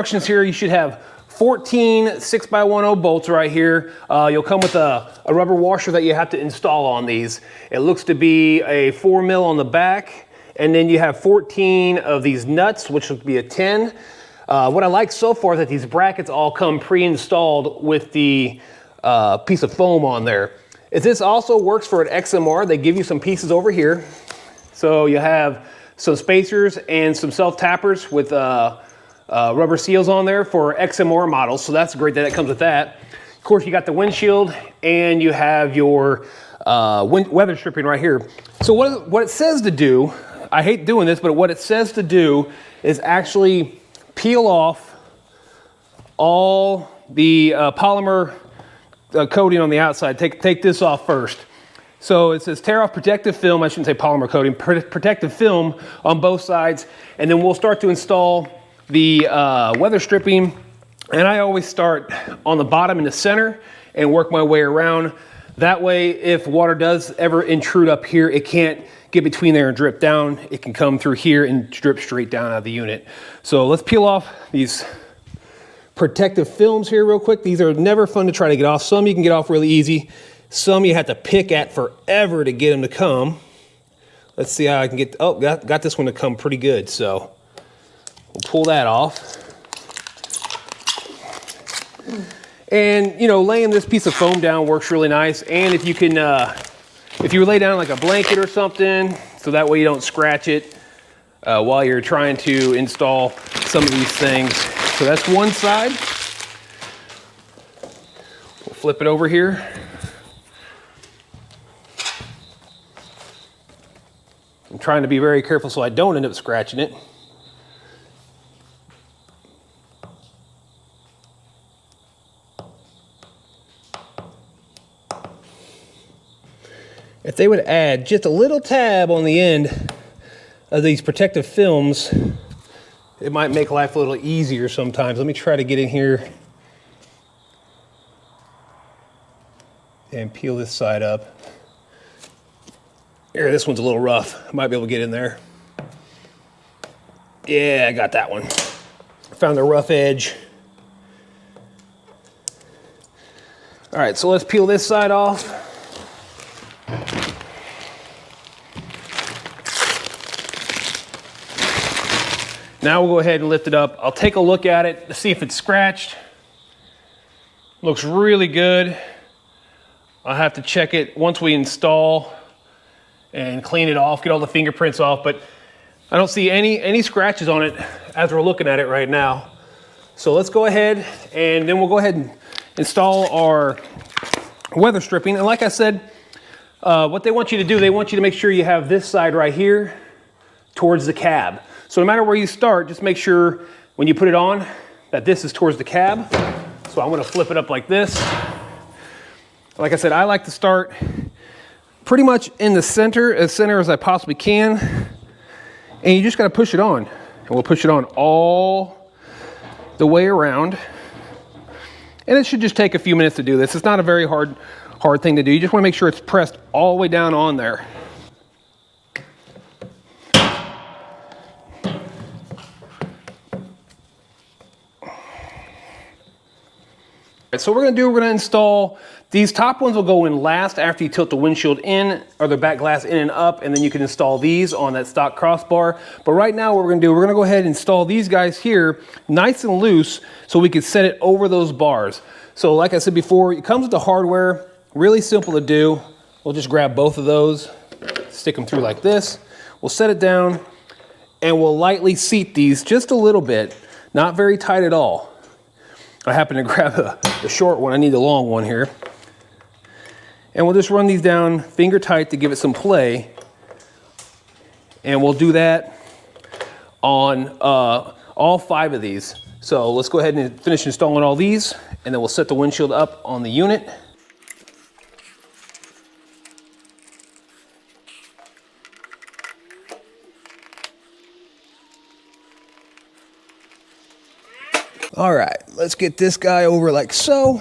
Instructions here, you should have 14 6x10 bolts right here. You'll come with a rubber washer that you have to install on these. It looks to be a 4 mil on the back, and then you have 14 of these nuts, which would be a 10. What I like so far is that these brackets all come pre-installed with the piece of foam on there. If this also works for an XMR, they give you some pieces over here. So you have some spacers and some self-tappers with rubber seals on there for XMR models, so that's great that it comes with that. Of course, you got the windshield and you have your weather stripping right here. So what it says to do, I hate doing this, but what it says to do is actually peel off all the polymer coating on the outside. Take this off first. So it says tear off protective film, I shouldn't say polymer coating, protective film on both sides, and then we'll start to install the weather stripping, and I always start on the bottom in the center and work my way around. That way, if water does ever intrude up here, it can't get between there and drip down. It can come through here and drip straight down out of the unit. So let's peel off these protective films here real quick. These are never fun to try to get off. Some you can get off really easy. Some you have to pick at forever to get them to come. Let's see how I can get, oh, got this one to come pretty good, so. We'll pull that off. And, you know, laying this piece of foam down works really nice. And if you can, if you lay down like a blanket or something, so that way you don't scratch it while you're trying to install some of these things. So that's one side. We'll flip it over here. I'm trying to be very careful so I don't end up scratching it. If they would add just a little tab on the end of these protective films, it might make life a little easier sometimes. Let me try to get in here and peel this side up. Here, this one's a little rough. I might be able to get in there. Yeah, I got that one. Found the rough edge. All right, so let's peel this side off. Now we'll go ahead and lift it up. I'll take a look at it to see if it's scratched. Looks really good. I'll have to check it once we install and clean it off, get all the fingerprints off, but I don't see any scratches on it as we're looking at it right now. So let's go ahead and then we'll go ahead and install our weather stripping. And like I said, what they want you to do, they want you to make sure you have this side right here towards the cab. So no matter where you start, just make sure when you put it on that this is towards the cab. So I'm gonna flip it up like this. Like I said, I like to start pretty much in the center as I possibly can. And you just gotta push it on. And we'll push it on all the way around. And it should just take a few minutes to do this. It's not a very hard thing to do. You just wanna make sure it's pressed all the way down on there. So what we're going to install, these top ones will go in last after you tilt the windshield in, or the back glass in and up, and then you can install these on that stock crossbar. But right now what we're going to do, we're going to go ahead and install these guys here nice and loose so we can set it over those bars. So like I said before, it comes with the hardware, really simple to do. We'll just grab both of those, stick them through like this. We'll set it down and we'll lightly seat these just a little bit, not very tight at all. I happen to grab the short one. I need the long one here. And we'll just run these down finger tight to give it some play. And we'll do that on all 5 of these. So let's go ahead and finish installing all these, and then we'll set the windshield up on the unit. All right, let's get this guy over like so.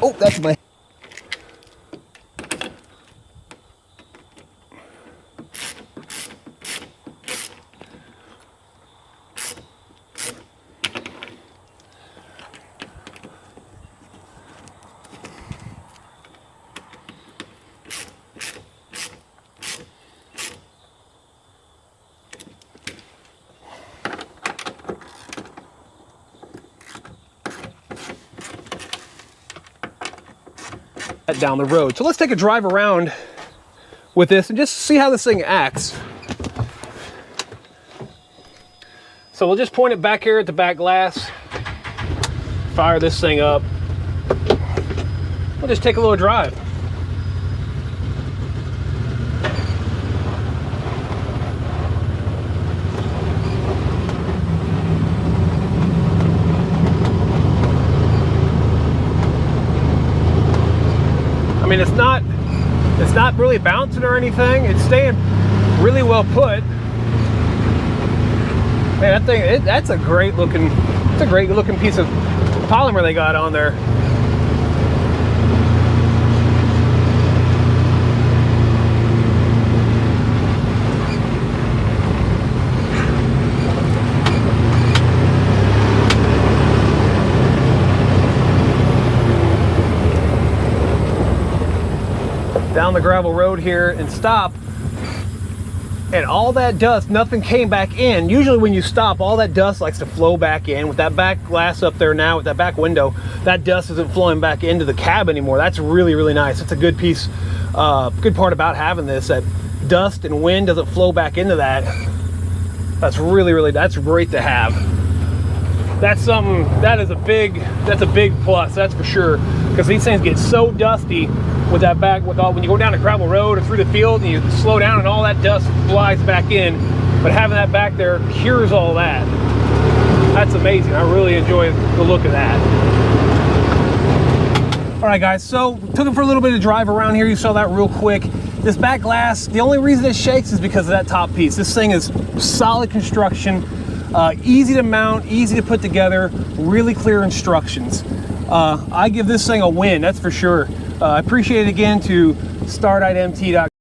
Oh, that's my... down the road. So let's take a drive around with this and just see how this thing acts. So we'll just point it back here at the back glass, fire this thing up. We'll just take a little drive. I mean, it's not really bouncing or anything. It's staying really well put. Man, that thing, that's a great looking piece of polymer they got on there. Down the gravel road here and stop, and all that dust, nothing came back in. Usually when you stop, all that dust likes to flow back in. With that back glass up there now, with that back window, that dust isn't flowing back into the cab anymore. That's really, really nice. It's a good piece, good part about having this, that dust and wind doesn't flow back into that. That's really, really, that's great to have. That's something, that's a big plus, that's for sure. Because these things get so dusty with that back, when you go down a gravel road or through the field and you slow down and all that dust flies back in. But having that back there cures all that. That's amazing. I really enjoy the look of that. All right, guys, so took it for a little bit of drive around here. You saw that real quick. This back glass, the only reason it shakes is because of that top piece. This thing is solid construction, easy to mount, easy to put together, really clear instructions. I give this thing a win, that's for sure. I appreciate it again to StarknightMT.com.